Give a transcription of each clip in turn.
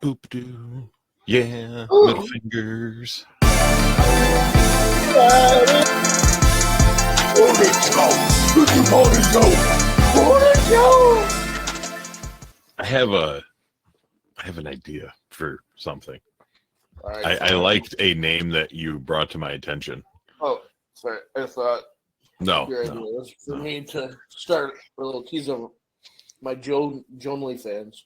Boop doo. Yeah, Ooh. middle fingers. I have an idea for something. Right, I liked a name that you brought to my attention. Oh, sorry. I thought No, your idea was for me to start a little tease of my Jonely fans.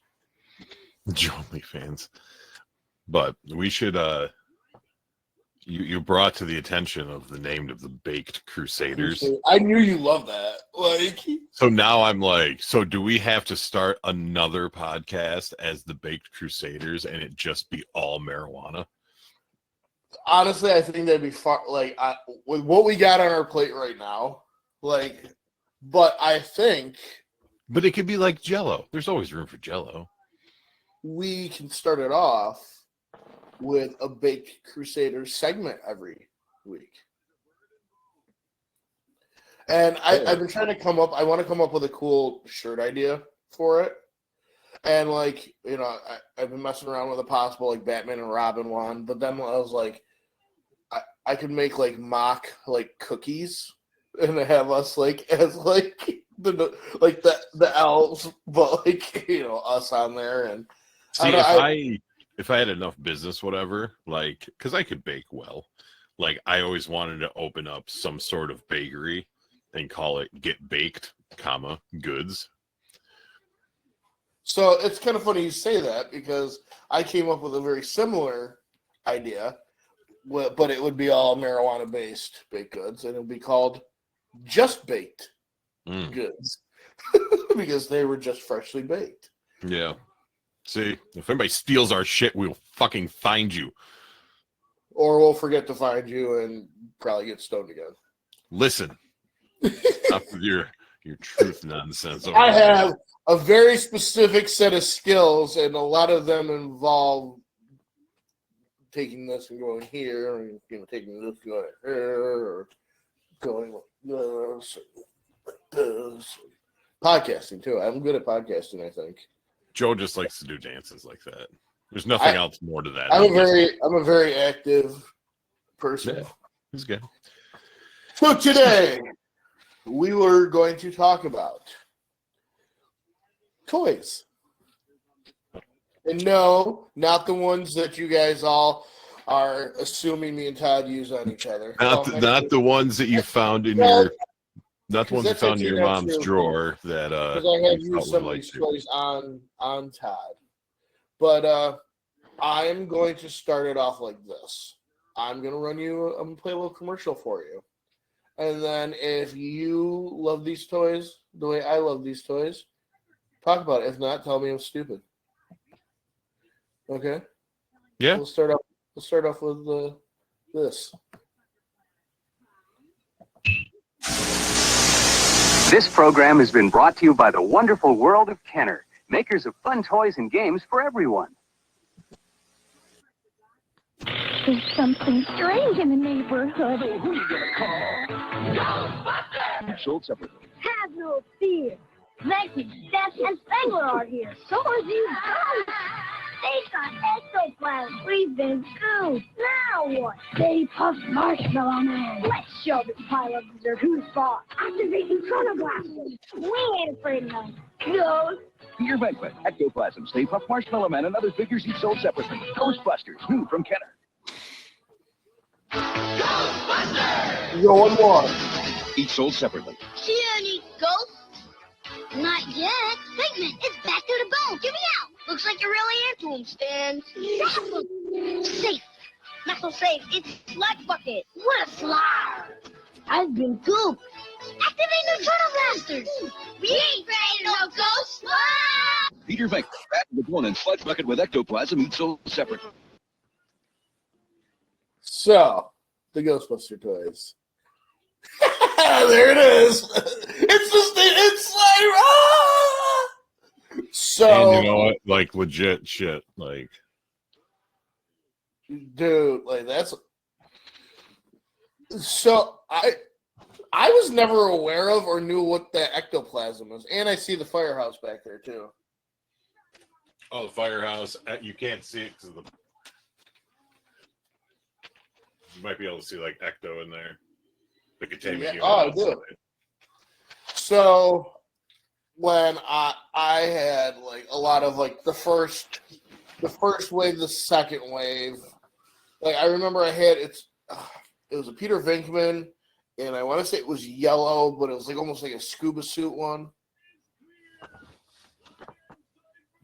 Jonely fans. But we should you brought to the attention of the name of the Baked Crusaders. I knew you loved that. Like, so now I'm like, so do we have to start another podcast as the Baked Crusaders and it just be all marijuana? honestly, I think that'd be fun. Like, with what we got on our plate right now, like, but I think But it could be like Jell-O. There's always room for Jell-O. we can start it off with a Baked Crusaders segment every week. And I've been trying to I want to come up with a cool shirt idea for it. And, like, you know, I've been messing around with a possible, like, Batman and Robin one. But then I was like, I could make, like, mock, like, cookies and have us, like, as, like, the elves, but, like, you know, us on there. And see, if I had enough business, whatever, like, because I could bake well, like, I always wanted to open up some sort of bakery and call it Get Baked, Goods. So it's kind of funny you say that because I came up with a very similar idea, but it would be all marijuana-based baked goods, and it would be called Just Baked Goods because they were just freshly baked. Yeah. See, if anybody steals our shit, we'll fucking find you. Or we'll forget to find you and probably get stoned again. Listen, stop with your truth nonsense. I have a very specific set of skills, and a lot of them involve taking this and going here, and, you know, taking this and going here, or going like this. Podcasting too. I'm good at podcasting, I think. Joe just likes to do dances like that. There's nothing else more to that. I'm a very active person. Yeah, he's good. So today we were going to talk about toys. And no, not the ones that you guys all are assuming me and Todd use on each other. Not the ones that you found in your mom's drawer that because I have used some of these toys on Todd. But I'm going to start it off like this. I'm gonna play a little commercial for you. And then if you love these toys the way I love these toys, talk about it. If not, tell me I'm stupid. Okay? Yeah. We'll start off with this. This program has been brought to you by the wonderful world of Kenner, makers of fun toys and games for everyone. There's something strange in the neighborhood. So who you gonna call? Ghostbusters! Sold separately. Have no fear. Becky, Steph, and Spengler are here. So are these ghosts. They got ectoplasm. We've been goofed. Now what? Stay Puft Marshmallow Man. Let's show this pile of dessert who's boss. Activating chronoblast. We ain't afraid of them. Ghosts. Peter Venkman, Ectoplasm, Stay Puft Marshmallow Man, and other figures each sold separately. Ghostbusters, new from Kenner. Ghostbusters! You go one more. Each sold separately. See any ghosts? Not yet. Figment, it's back to the bone. Give me out. Looks like you're really into them, Stan. Safe. Not so safe. It's Sludge Bucket. What a slide. I've been gooped. Activate the Turtle Blasters. We ain't afraid of no ghosts. Peter Venkman, Bat the Bone, and Sludge Bucket with Ectoplasm, each sold separately. So, the Ghostbuster toys. There it is. It's just it's like So, and you know what? Like, legit shit. Like, dude, like that's so I was never aware of or knew what the ectoplasm was, and I see the firehouse back there too. Oh, the firehouse. You can't see it because of the. You might be able to see like ecto in there. The containment unit. Oh, I do. So when I had like a lot of like the first wave, the second wave, like I remember I had it was a Peter Venkman, and I want to say it was yellow, but it was like almost like a scuba suit one.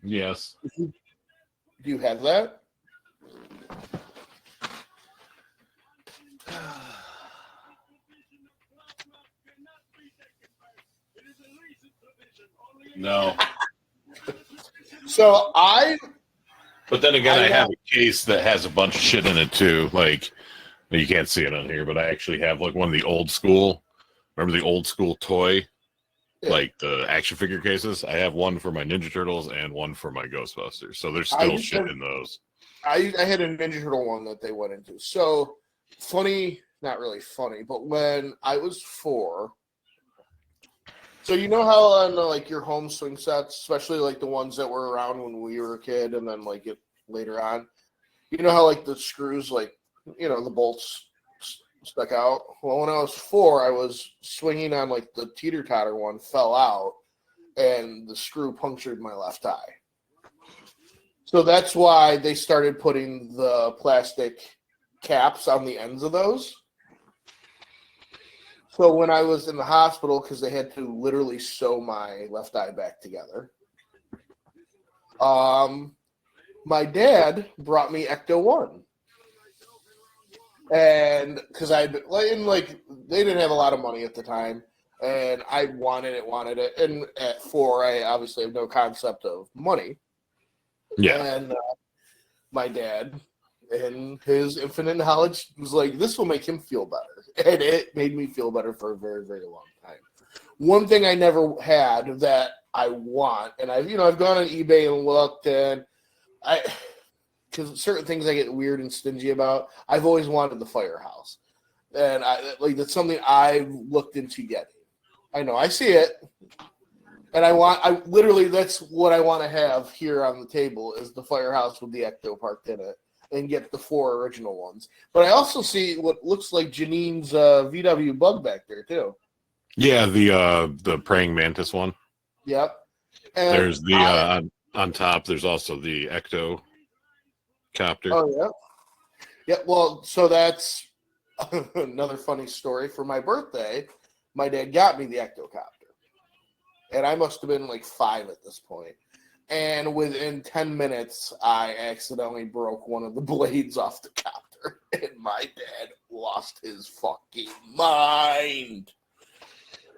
Yes. Do you have that? No. So But then again, I have a case that has a bunch of shit in it too. Like, you can't see it on here, but I actually have like one of the old school. Remember the old school toy, like the action figure cases? I have one for my Ninja Turtles and one for my Ghostbusters. So there's still shit in those. I had a Ninja Turtle one that they went into. So funny, not really funny, but when I was 4. So you know how on like your home swing sets, especially like the ones that were around when we were a kid, and then like it later on, you know how like the screws, like the bolts stuck out. Well, when I was 4, I was swinging on like the teeter totter one, fell out, and the screw punctured my left eye. So that's why they started putting the plastic caps on the ends of those. So when I was in the hospital, because they had to literally sew my left eye back together, my dad brought me Ecto 1. And because they didn't have a lot of money at the time, and I wanted it. And at 4, I obviously have no concept of money. Yeah. And my dad, in his infinite knowledge, was like, this will make him feel better. And it made me feel better for a very, very long time. One thing I never had that I want, and I've gone on eBay and looked, and because certain things I get weird and stingy about, I've always wanted the firehouse. And that's something I've looked into getting. I know, I see it. And that's what I want to have here on the table is the firehouse with the Ecto parked in it, and get the 4 original ones. But I also see what looks like Janine's VW Bug back there too. Yeah, the praying mantis one. Yep. And there's the on top. There's also the Ecto copter. Oh yeah. Yeah. Well, so that's another funny story. For my birthday, my dad got me the Ecto copter, and I must have been like 5 at this point. And within 10 minutes, I accidentally broke one of the blades off the copter, and my dad lost his fucking mind.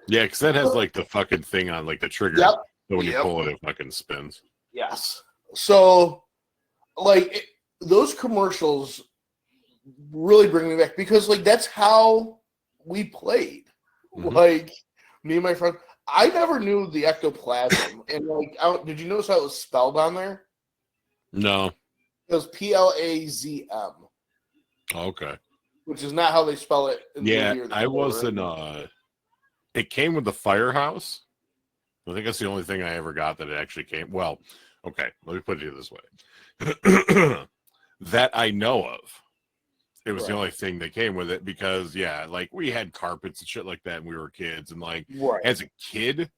Yeah, because that has like the fucking thing on, like the trigger. Yep. So when you pull it, it fucking spins. Yes. So, those commercials really bring me back because, that's how we played. Mm-hmm. Like, me and my friend. I never knew the ectoplasm, and did you notice how it was spelled on there? No. It was PLAZM. Okay. Which is not how they spell it. In the movie or the I wasn't. It came with the firehouse. I think that's the only thing I ever got that it actually came. Well, okay. Let me put it this way. That I know of. It was the only thing that came with it because, we had carpets and shit like that when we were kids. And, as a kid,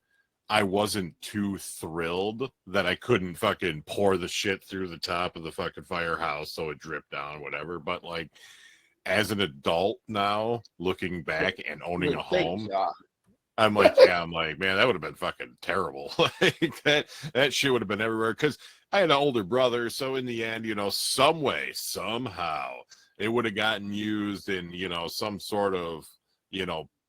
I wasn't too thrilled that I couldn't fucking pour the shit through the top of the fucking firehouse so it dripped down, whatever. But, as an adult now, looking back and owning a home, I'm like, man, that would have been fucking terrible. That shit would have been everywhere because I had an older brother. So, in the end, some way, somehow, it would have gotten used in, some sort of,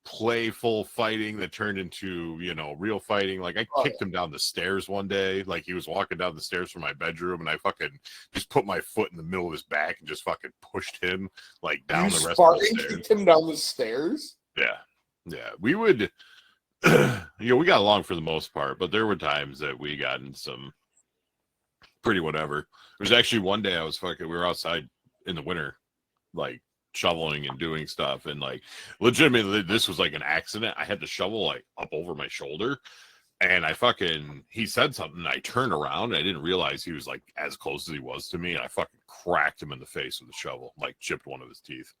playful fighting that turned into, real fighting. I kicked him down the stairs one day. He was walking down the stairs from my bedroom, and I fucking just put my foot in the middle of his back and just fucking pushed him, down the rest of the stairs. Kicked him down the stairs? Yeah. Yeah. We would, we got along for the most part, but there were times that we got in some pretty whatever. There's actually one day we were outside in the winter, shoveling and doing stuff, and legitimately this was an accident. I had the shovel up over my shoulder, And he said something. I turned around and I didn't realize he was like as close as he was to me. And I fucking cracked him in the face with a shovel, like chipped one of his teeth.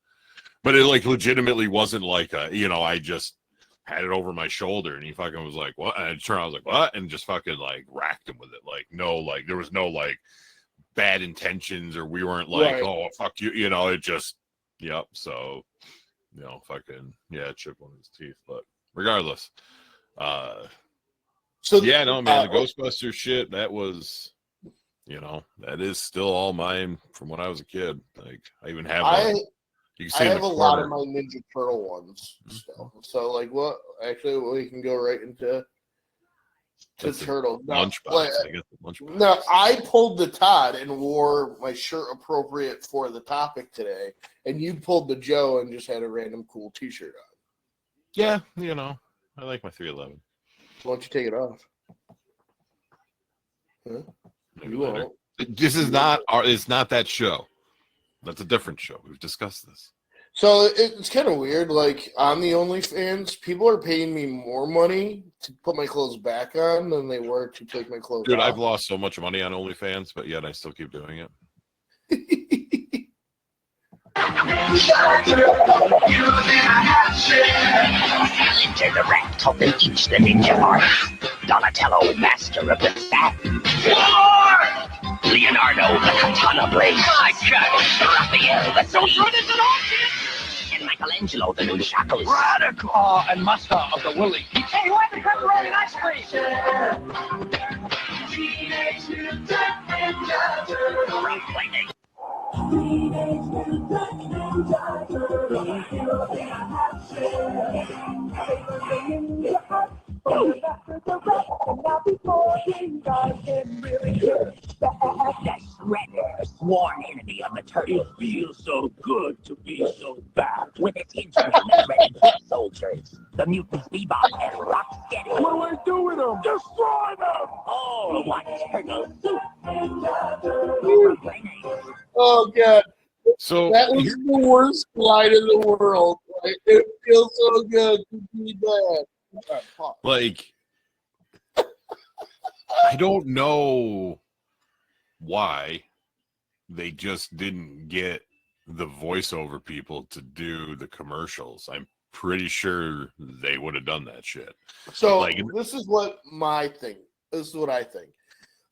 But it like legitimately wasn't like I just had it over my shoulder and he fucking was like, what? And I turned around, I was like, what? And just fucking like racked him with it. Like, no, like there was no like bad intentions or we weren't like, oh, fuck you. It just, yep. So, chip one of his teeth. But regardless, So yeah, no, man, the Ghostbusters shit, that was, that is still all mine from when I was a kid. Like, I even have you can see I have a lot of my Ninja Turtle ones still. So, like, what? Actually, we can go right into Turtle. Lunchbox. I guess the lunchbox. No, I pulled the Todd and wore my shirt appropriate for the topic today, and you pulled the Joe and just had a random cool T-shirt on. Yeah, I like my 311. Why don't you take it off? Huh? You won't. This is not it's not that show. That's a different show. We've discussed this. So it's kind of weird. Like, on the OnlyFans, people are paying me more money to put my clothes back on than they were to take my clothes off. Dude, I've lost so much money on OnlyFans, but yet I still keep doing it. Enter the rat top and each the ninja art. Donatello, master of the staff. Leonardo, the katana blade. My God, Raphael, the sword. And Michelangelo, the new shackles. Radiclaw and master of the Willy. Hey, who has the pepperoni ice cream? Teenage Mutant Ninja Turtles. That's Shredder, sworn enemy of the turtles. It feels so good to be so bad. With its instrument of red foot soldiers, the mutants Bebop and Rocksteady. What do I do with them? Destroy them! Oh, what turtle soup! Oh, God. So that was the worst line in the world. Like, it feels so good to be bad. Like, I don't know why they just didn't get the voiceover people to do the commercials. I'm pretty sure they would have done that shit. So like, this is what I think.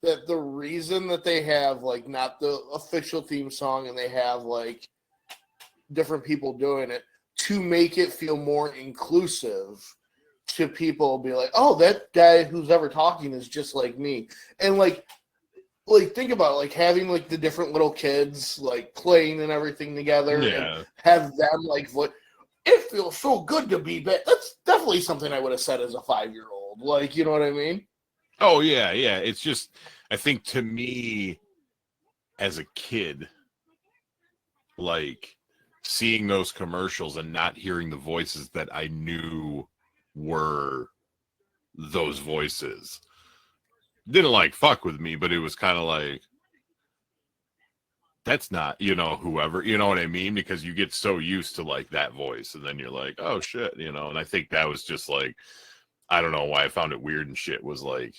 That the reason that they have, like, not the official theme song and they have, like, different people doing it to make it feel more inclusive to people, be like, oh, that guy who's ever talking is just like me. And, like think about, like, having, like, the different little kids, like, playing and everything together and have them, like, it feels so good to be back. That's definitely something I would have said as a 5-year-old. Like, you know what I mean? Oh, yeah. It's just, I think to me, as a kid, like, seeing those commercials and not hearing the voices that I knew were those voices didn't, like, fuck with me, but it was kind of like, that's not, whoever, you know what I mean? Because you get so used to, like, that voice, and then you're like, oh, shit, and I think that was just, like, I don't know why I found it weird and shit was, like,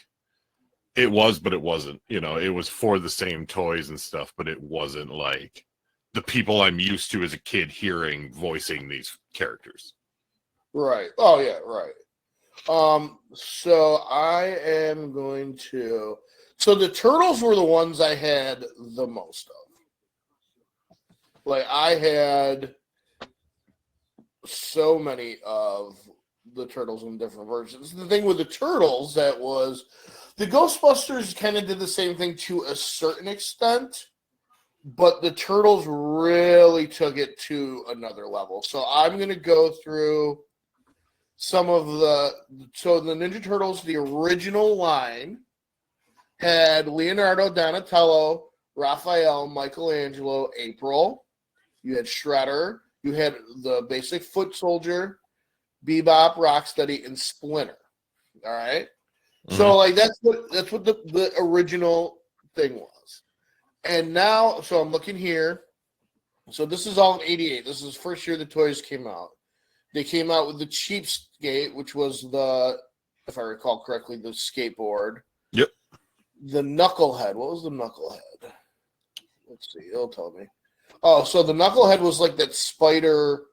it was, but it wasn't. It was for the same toys and stuff, but it wasn't like the people I'm used to as a kid hearing voicing these characters. Right. Oh, yeah, right. So I am going to... So the Turtles were the ones I had the most of. Like, I had so many of the Turtles in different versions. The thing with the Turtles that was... The Ghostbusters kind of did the same thing to a certain extent, but the Turtles really took it to another level. So I'm going to go through some of so the Ninja Turtles, the original line, had Leonardo, Donatello, Raphael, Michelangelo, April. You had Shredder. You had the basic foot soldier, Bebop, Rocksteady, and Splinter. All right? Mm-hmm. So, like, that's what the original thing was. And now, so I'm looking here. So this is all in 88. This is the first year the toys came out. They came out with the Cheapskate, which was the if I recall correctly, the skateboard. Yep. The Knucklehead. What was the Knucklehead? Let's see. It'll tell me. Oh, so the Knucklehead was like that spider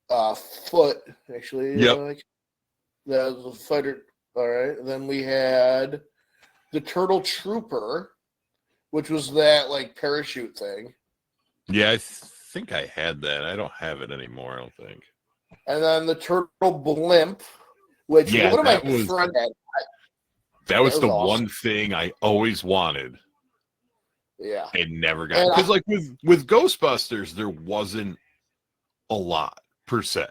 foot, actually. Yep. That was a fighter. All right. And then we had the Turtle Trooper, which was that like parachute thing. Yeah, I think I had that. I don't have it anymore, I don't think. And then the Turtle Blimp, which one of my friends had. That was the awesome. one thing I always wanted. Yeah. And never got. Because like with Ghostbusters, there wasn't a lot per se.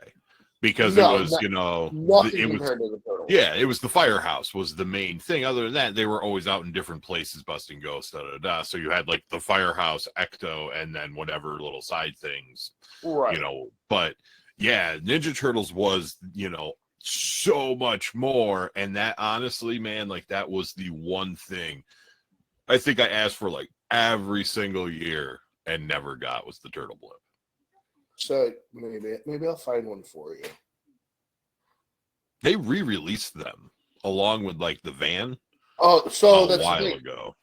Because it was, nothing compared to the Turtles. Yeah, it was the firehouse was the main thing. Other than that, they were always out in different places busting ghosts, So you had like the firehouse, Ecto, and then whatever little side things. Right. But yeah, Ninja Turtles was, so much more. And that honestly, man, like that was the one thing I think I asked for like every single year and never got was the Turtle Blimp. So maybe I'll find one for you. They re-released them along with like the van. Oh, so a while ago.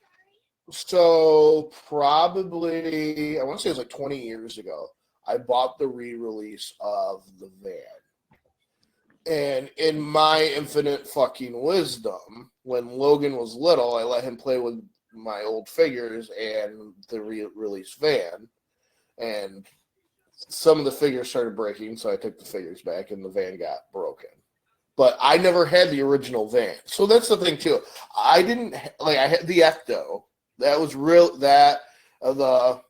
So probably I want to say it was like 20 years ago. I bought the re-release of the van. And in my infinite fucking wisdom, when Logan was little, I let him play with my old figures and the re-release van. And some of the figures started breaking, so I took the figures back and the van got broken. But I never had the original van. So that's the thing, too. I had the Ecto. That was real. The Ecto,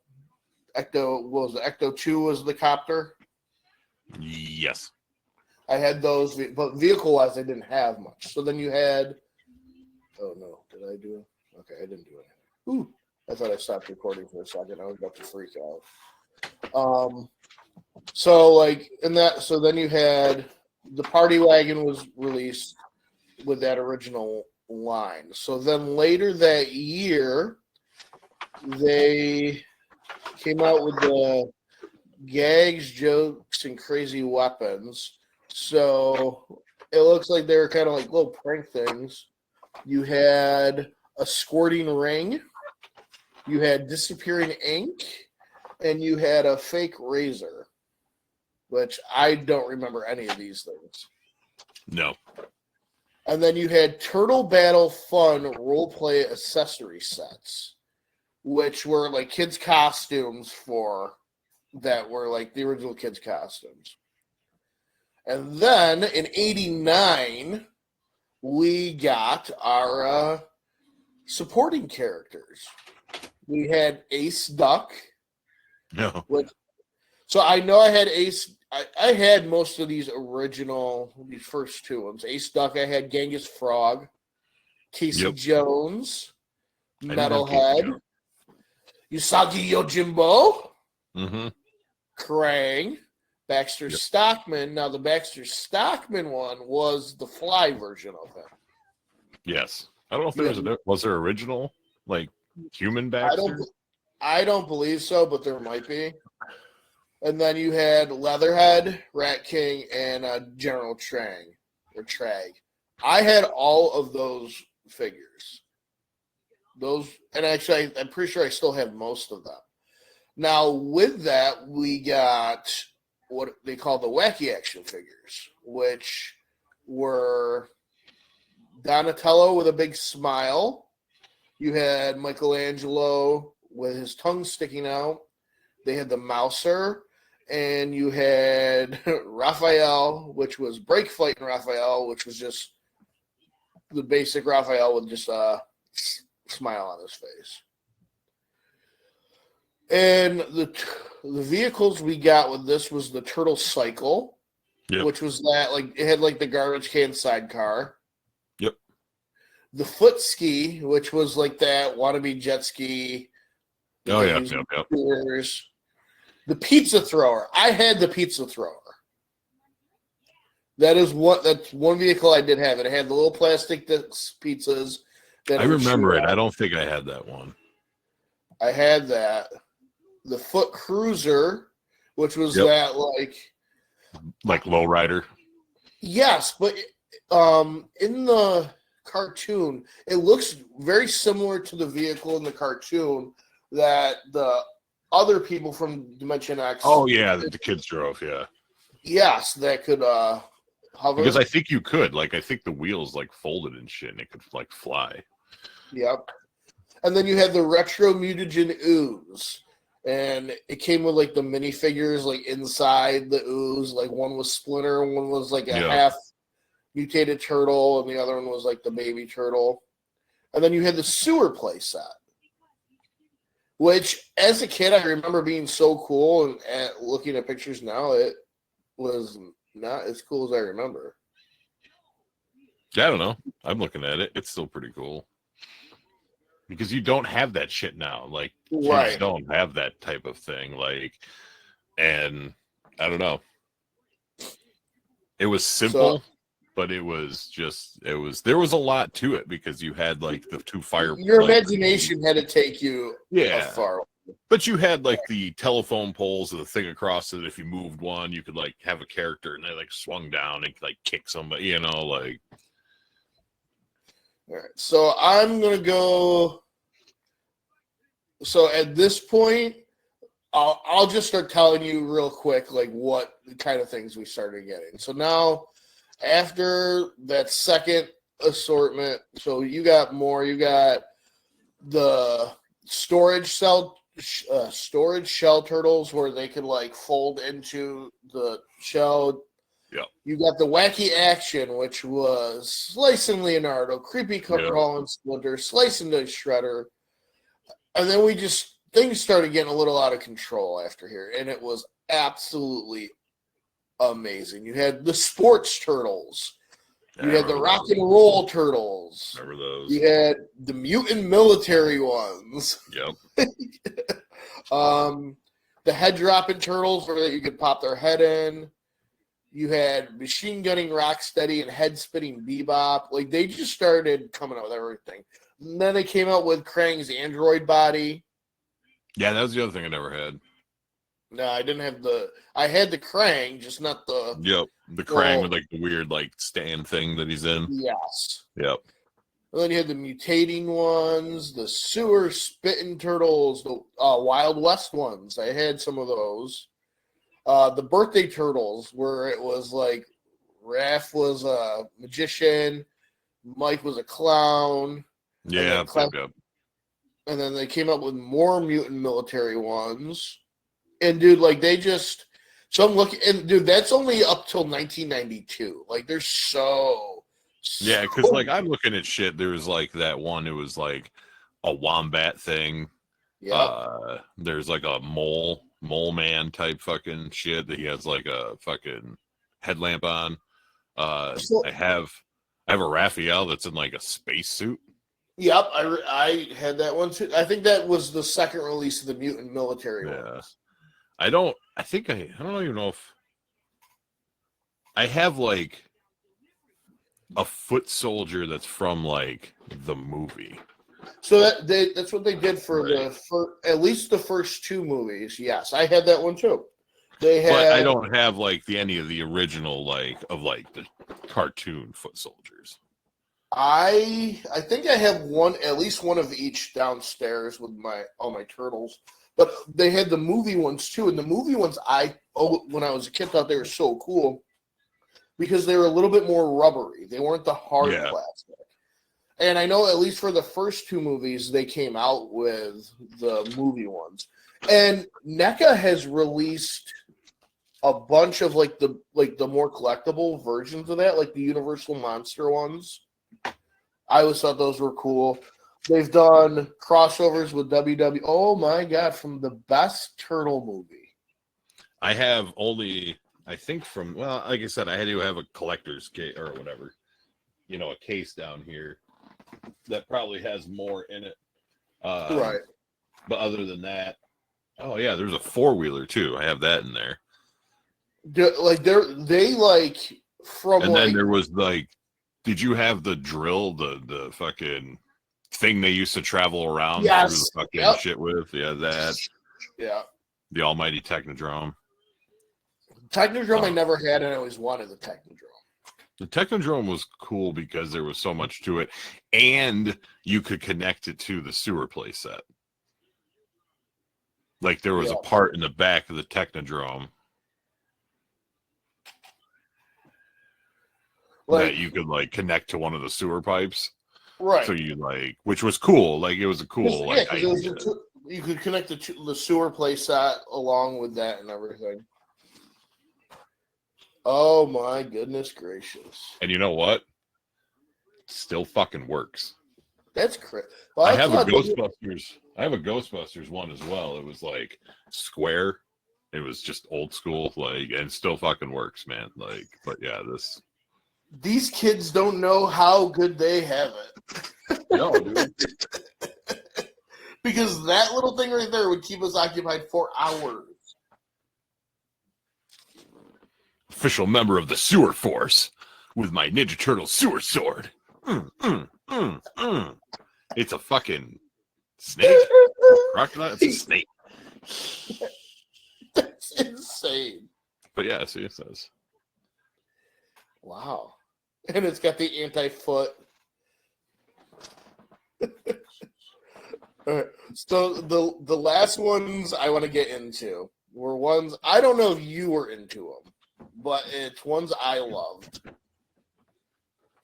what was the Ecto 2 was the copter? Yes. I had those, but vehicle-wise, I didn't have much. So then you had, oh no, did I do it? Okay, I didn't do anything. Ooh, I thought I stopped recording for a second. I was about to freak out. So then you had the Party Wagon was released with that original line. So then later that year, they came out with the Gags, Jokes, and Crazy Weapons. So it looks like they were kind of like little prank things. You had a squirting ring, you had disappearing ink, and you had a fake razor, which I don't remember any of these things. No. And then you had Turtle Battle Fun role-play accessory sets, which were like kids' costumes that were like the original kids' costumes. And then in 89, we got our supporting characters. We had Ace Duck. No. So I know I had Ace. I had most of these first two ones. Ace Duck. I had Genghis Frog, Casey Jones, Metalhead, Usagi Yojimbo, Krang, Baxter Stockman. Now the Baxter Stockman one was the Fly version of him. Yes. I don't know if was there original like human Baxter? I don't believe so, but there might be. And then you had Leatherhead, Rat King, and General Trag. I had all of those figures. And actually, I'm pretty sure I still have most of them. Now, with that, we got what they call the wacky action figures, which were Donatello with a big smile. You had Michelangelo with his tongue sticking out. They had the Mouser. And you had Raphael, which was Break Fighting Raphael, which was just the basic Raphael with just a smile on his face. And the vehicles we got with this was the Turtle Cycle, which was that like it had like the garbage can sidecar. Yep. The Foot Ski, which was like that wannabe jet ski. Oh yeah, yep. The Pizza Thrower. I had the Pizza Thrower. That's one vehicle I did have. It had the little plastic pizzas. I remember it. I don't think I had that one. I had that. The Foot Cruiser, which was that like lowrider. Yes, but in the cartoon, it looks very similar to the vehicle in the cartoon that the other people from Dimension X. Oh yeah, the kids drove. Yeah. Yes, that could hover. Because I think you could. Like, I think the wheels like folded and shit, and it could like fly. Yep. And then you had the retro mutagen ooze. And it came with like the minifigures like inside the ooze. Like one was Splinter, one was like a half mutated turtle, and the other one was like the baby turtle. And then you had the sewer play set, which as a kid I remember being so cool, and looking at pictures now, it was not as cool as I remember. Yeah, I don't know. I'm looking at it. It's still pretty cool. Because you don't have that shit now. Like, kids don't have that type of thing. Like, and I don't know. It was simple, but it was just, there was a lot to it because you had like the two fire. Your imagination had to take you far. But you had like the telephone poles and the thing across it. If you moved one, you could like have a character and they like swung down and like kick somebody, you know, like. All right, so I'm gonna go. So at this point, I'll just start telling you real quick, like what kind of things we started getting. So now, after that second assortment, so you got more. You got the storage shell turtles where they could like fold into the shell. Yeah. You got the wacky action, which was Slicing Leonardo, Creepy Crawling Splinter, Slicing the Shredder. And then things started getting a little out of control after here. And it was absolutely amazing. You had the sports turtles. You had the rock and roll turtles. Remember those? You had the mutant military ones. Yep. The head dropping turtles where you could pop their head in. You had machine gunning Rocksteady and head spinning Bebop. Like, they just started coming out with everything. And then they came out with Krang's android body. Yeah, that was the other thing I never had. No, I didn't have I had the Krang, just not the. Yep, the Krang with like the weird like stand thing that he's in. Yes. Yep. And then you had the mutating ones, the sewer spitting turtles, the Wild West ones. I had some of those. The birthday turtles, where it was like Raph was a magician, Mike was a clown. Yeah, and then they came up with more mutant military ones. And dude, like they just I'm looking, and dude, that's only up till 1992. Like they're yeah, because like I'm looking at shit. There was like that one. It was like a wombat thing. Yeah. There's like a mole man type fucking shit that he has like a fucking headlamp on. I have a Raphael that's in like a spacesuit. Yep, I had that one too. I think that was the second release of the mutant military ones. I don't even know if I have like a foot soldier that's from like the movie. So that's what they did for at least the first two movies. Yes, I had that one too. But I don't have like any of the original of the cartoon foot soldiers. I think I have at least one of each downstairs with all my turtles. But they had the movie ones too, and the movie ones when I was a kid thought they were so cool because they were a little bit more rubbery. They weren't the hard plastic. And I know at least for the first two movies they came out with the movie ones. And NECA has released a bunch of like the more collectible versions of that, like the Universal Monster ones. I always thought those were cool. They've done crossovers with WW. Oh my god, from the best Turtle movie. I have only, I think like I said, I had to have a collector's case or whatever, a case down here that probably has more in it. Right. But other than that, oh yeah, there's a 4-wheeler too. I have that in there. Then there was like, did you have the drill, the fucking thing they used to travel around through the fucking shit with? Yeah, that. Yeah. The almighty Technodrome. Technodrome I never had, and I always wanted the Technodrome. The Technodrome was cool because there was so much to it, and you could connect it to the sewer playset. Like there was a part in the back of the Technodrome that you could like connect to one of the sewer pipes. Right. So you like, which was cool. Like it was a cool like idea. You could connect the sewer playset along with that and everything. Oh my goodness gracious! And you know what? It still fucking works. That's crazy. Well, I have a Ghostbusters. I have a Ghostbusters one as well. It was like square. It was just old school, like, and still fucking works, man. Like, but yeah, these kids don't know how good they have it. No, dude. Because that little thing right there would keep us occupied for hours. Official member of the Sewer Force with my Ninja Turtle sewer sword. It's a fucking snake. Crocodile? It's a snake. That's insane. But yeah, see, it says. Wow. And it's got the anti-foot. All right. So the last ones I want to get into were ones, I don't know if you were into them, but it's ones I loved.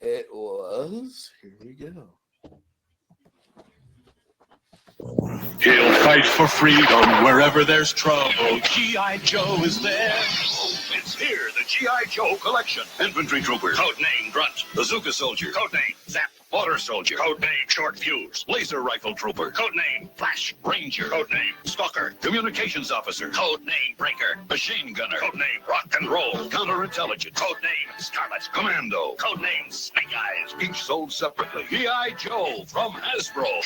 It was, here we go. He'll fight for freedom wherever there's trouble. G.I. Joe is there. Oh, it's here, the G.I. Joe collection. Infantry trooper, codename Grunt. Bazooka soldier, codename Zap. Water soldier, codename Short Fuse. Laser rifle trooper, codename Flash. Ranger, codename Stalker. Communications officer, codename Breaker. Machine gunner, codename Rock and Roll. Counterintelligence, codename Scarlet. Commando, codename Snake Eyes. Each sold separately. G.I. Joe from Hasbro.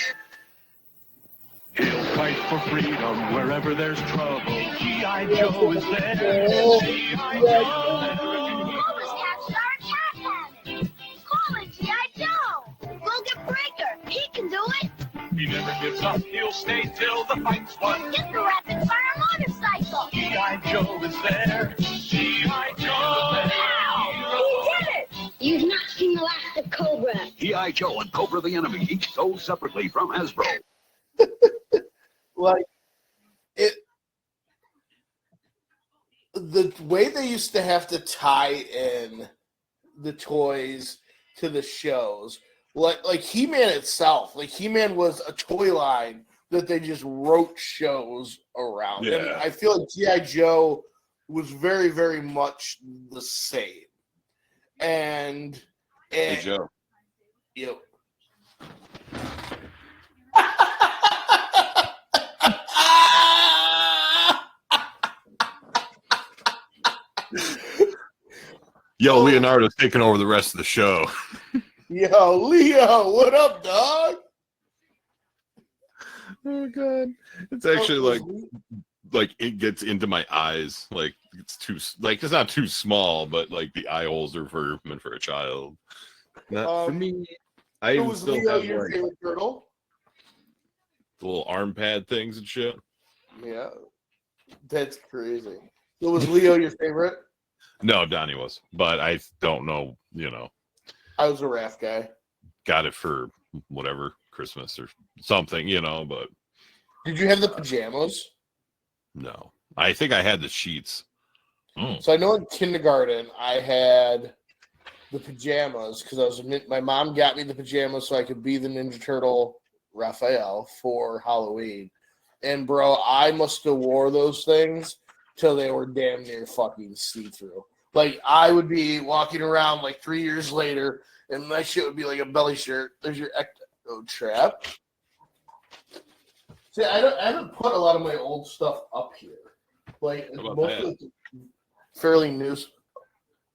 He'll fight for freedom wherever there's trouble. G.I. Joe is there. G.I. Joe. Call it G.I. Joe. Go get Breaker. He can do it. He never gives up. He'll stay till the fight's won. Get the rapid fire motorcycle. G.I. Joe is there. G.I. Joe. He did it. You've not seen the last of Cobra. G.I. Joe and Cobra the Enemy, each sold separately from Hasbro. Like it, the way they used to have to tie in the toys to the shows, like He-Man itself, like He-Man was a toy line that they just wrote shows around. Yeah. And I feel like G.I. Joe was very, very much the same. And Hey Joe. You Yo, Leonardo's taking over the rest of the show. Yo, Leo, what up, dog? Oh god, it's actually like it gets into my eyes. Like it's it's not too small, but like the eye holes are meant for a child. Not for me. I even was still Leo have your like, favorite turtle? the little arm pad things and shit. Yeah, that's crazy. So was Leo your favorite? No, Donnie was, but I don't know. You know, I was a Raph guy. got it for whatever Christmas or something. You know, but Did you have the pajamas? no, I think I had the sheets. So I know in kindergarten I had the pajamas because my mom got me the pajamas so I could be the Ninja Turtle Raphael for Halloween. And bro, I must have wore those things till they were damn near fucking see-through. Like I would be walking around like 3 years later, and my shit would be like a belly shirt. There's your ecto trap. See, I haven't put a lot of my old stuff up here. Like most of it's fairly new. Is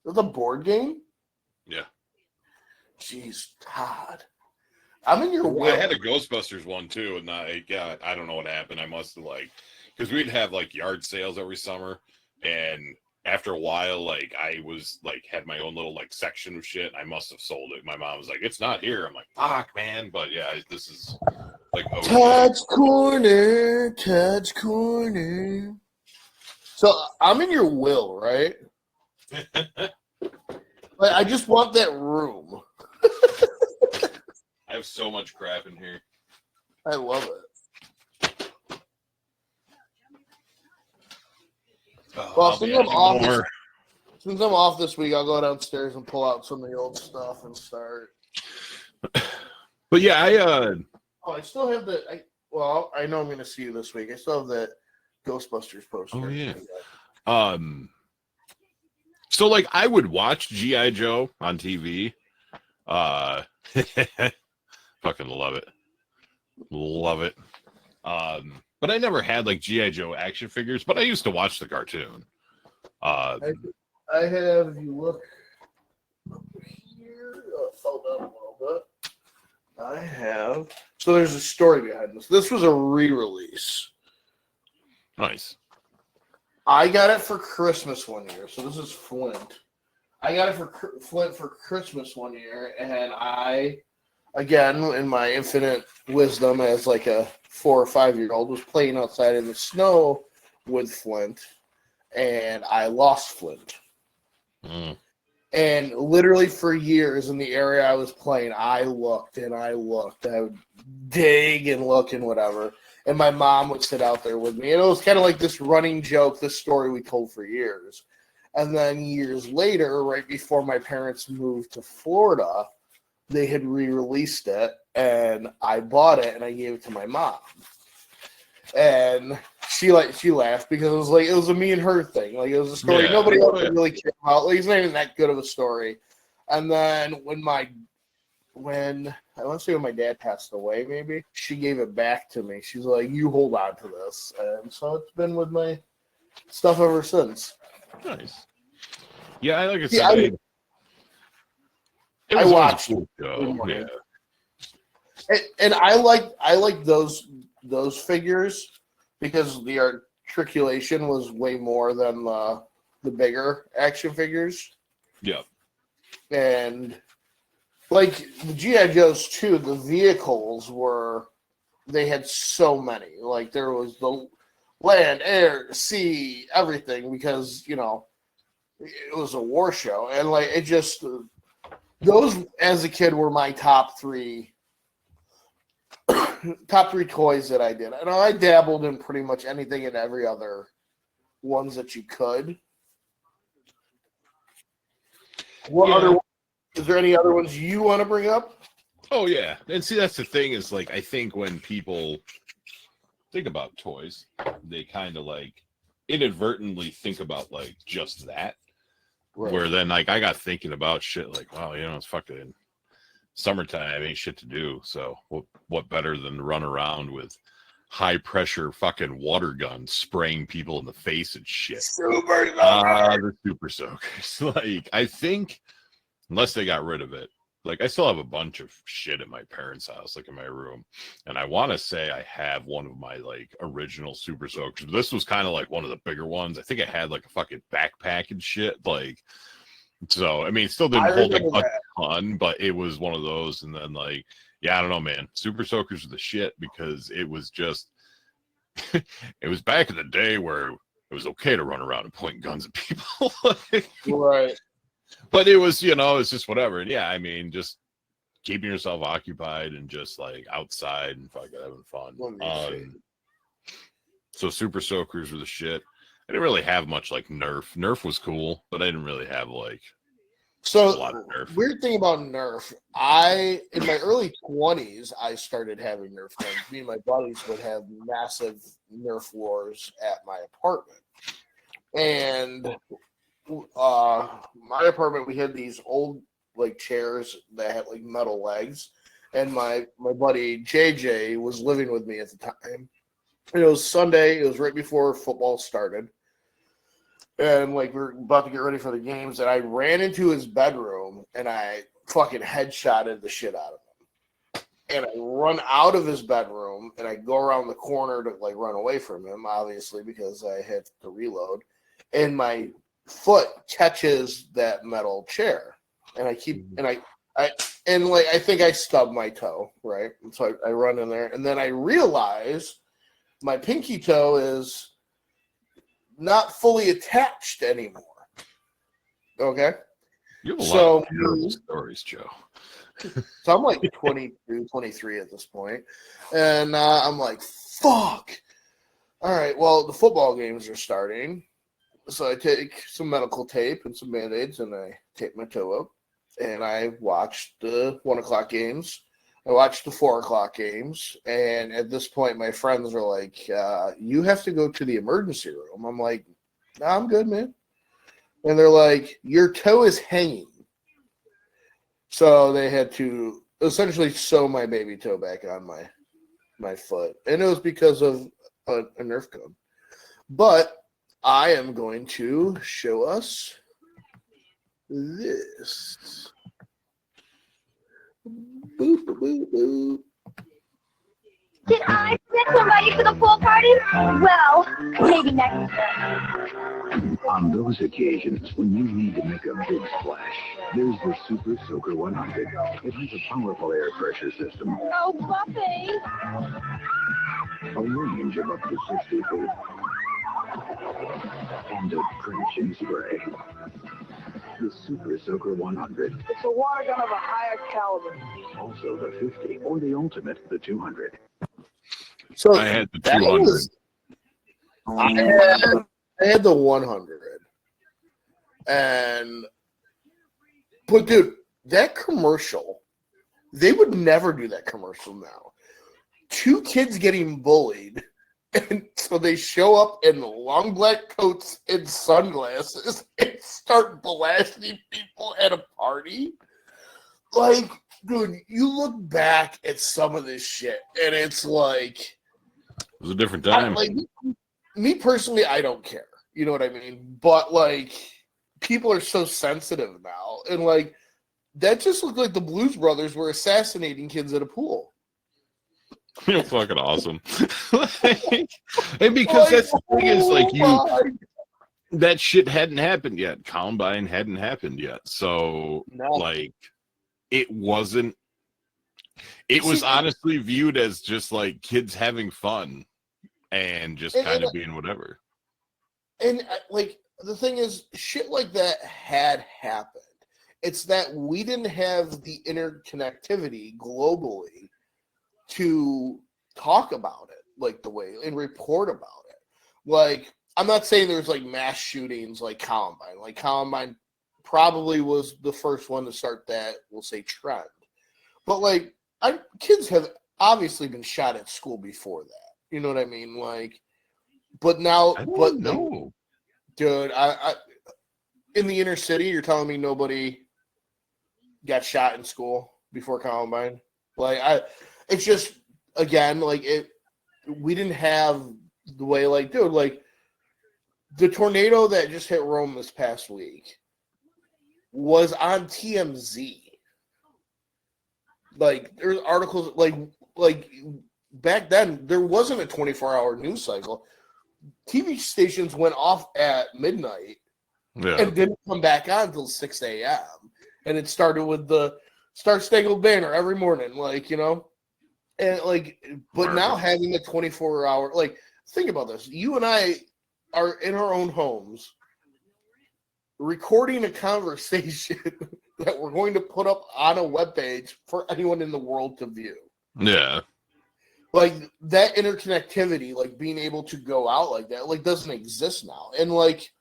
it a board game? Yeah. Jeez, Todd. I'm in your way. I had a Ghostbusters one too, and I don't know what happened. I must have because we'd have like yard sales every summer, and after a while, like I was had my own little section of shit. I must have sold it. My mom was like, "It's not here." I'm like, "Fuck, man!" But yeah, this is Todd's Corner. Todd's Corner. So I'm in your will, right? Like, I just want that room. I have so much crap in here. I love it. Well, since I'm off this week, I'll go downstairs and pull out some of the old stuff and start. But yeah, I still have the. I know I'm going to see you this week. I still have that Ghostbusters poster. Oh yeah. So like, I would watch G.I. Joe on TV. Fucking love it. Love it. But I never had like G.I. Joe action figures, but I used to watch the cartoon. I have, if you look over here, it fell down a little bit. I have, so there's a story behind this. This was a re-release. Nice. I got it for Christmas one year. So this is Flint. I got it for Flint for Christmas one year, and I, again, in my infinite wisdom as like a 4 or 5 year old, was playing outside in the snow with Flint, and I lost Flint. And literally for years in the area I was playing, I looked and I looked. I would dig and look and whatever. And my mom would sit out there with me. And it was kind of like this running joke, this story we told for years. And then years later, right before my parents moved to Florida, they had re-released it. And I bought it and I gave it to my mom. And she laughed because it was a me and her thing. Like, it was a story nobody else really cared about. Like, it's not even that good of a story. And then when I want to say when my dad passed away, maybe she gave it back to me. She's like, "You hold on to this," and so it's been with my stuff ever since. Nice. Yeah, I like I said. I watched. Yeah. And I like those figures because the articulation was way more than the bigger action figures. Yeah. And like the G.I. Joes too, the vehicles they had so many. Like there was the land, air, sea, everything, because, you know, it was a war show. And like it just, those as a kid were my top three toys that I did. And I dabbled in pretty much anything and every other ones that you could. Is there any other ones you want to bring up? Oh yeah. And see, that's the thing is, like, I think when people think about toys, they kind of like inadvertently think about like just that. Right. Where then like I got thinking about shit like, wow, you know, it's fucking summertime, ain't shit to do. So what better than to run around with high pressure fucking water guns spraying people in the face and shit. The super soakers. Like, I think unless they got rid of it, like I still have a bunch of shit at my parents' house, like in my room. And I want to say I have one of my like original super soakers. This was kind of like one of the bigger ones. I think I had like a fucking backpack and shit. Like, so, I mean, it still didn't hold like a ton, but it was one of those. And then like, yeah, I don't know, man. Super soakers are the shit because it was just, it was back in the day where it was okay to run around and point guns at people. Like, right. But it was, you know, it's just whatever. And yeah, I mean, just keeping yourself occupied and just like outside and fucking having fun. So super soakers were the shit. I didn't really have much like Nerf. Nerf was cool, but I didn't really have like a lot of Nerf. Weird thing about Nerf, in my early 20s, I started having Nerf guns. Me and my buddies would have massive Nerf wars at my apartment. And my apartment, we had these old like chairs that had like metal legs, and my buddy JJ was living with me at the time. And it was Sunday. It was right before football started, and like we were about to get ready for the games. And I ran into his bedroom and I fucking headshotted the shit out of him. And I run out of his bedroom and I go around the corner to like run away from him, obviously because I had to reload. And my foot catches that metal chair, and I think I stubbed my toe, right? And so I run in there, and then I realize my pinky toe is not fully attached anymore. Okay, You have a So, lot of terrible stories, Joe. So I'm like 22, 23 at this point. And I'm like, fuck. All right, well, the football games are starting. So I take some medical tape and some Band-Aids, and I tape my toe up. And I watched the 1 o'clock games. I watched the 4 o'clock games. And at this point, my friends were like, you have to go to the emergency room. I'm like, nah, I'm good, man. And they're like, your toe is hanging. So they had to essentially sew my baby toe back on my foot. And it was because of a Nerf gun. But I am going to show us this. Boop, boop, boop. Did I forget to invite you to the pool party? Well, maybe next time. On those occasions when you need to make a big splash, there's the Super Soaker 100. It has a powerful air pressure system, Oh, Buffy. a range of up to 60 feet, and a drenching spray. The Super Soaker 100. It's a water gun of a higher caliber. Also the 50, or the ultimate, the 200. So I had the that 200. I had the 100. But dude, that commercial, they would never do that commercial now. 2 kids getting bullied, and so they show up in long black coats and sunglasses and start blasting people at a party. Like, dude, you look back at some of this shit, and it's like, It was a different time. Me personally, I don't care. You know what I mean? But like, people are so sensitive now, and like, that just looked like the Blues Brothers were assassinating kids at a pool. You're fucking awesome. And because that's the thing is, like, that shit hadn't happened yet. Combine hadn't happened yet. So, like, it wasn't. It was honestly viewed as just like kids having fun and just kind of being whatever. And like, the thing is, shit like that had happened. It's that we didn't have the interconnectivity globally to talk about it like the way and report about it. Like, I'm not saying there's like mass shootings like Columbine. Like, Columbine probably was the first one to start that, we'll say, trend. But like, kids have obviously been shot at school before that. You know what I mean? Like, but now, no, dude, I in the inner city, you're telling me nobody got shot in school before Columbine? Like, it's just, again, like, we didn't have the way, like, dude, like, the tornado that just hit Rome this past week was on TMZ. Like, there's articles, like back then, there wasn't a 24-hour news cycle. TV stations went off at midnight and didn't come back on until 6 a.m. And it started with the Star Spangled Banner every morning, like, you know? And, like, but now having a 24-hour, like, think about this. You and I are in our own homes recording a conversation that we're going to put up on a webpage for anyone in the world to view. Yeah. Like, that interconnectivity, like, being able to go out like that, like, doesn't exist now. And, like,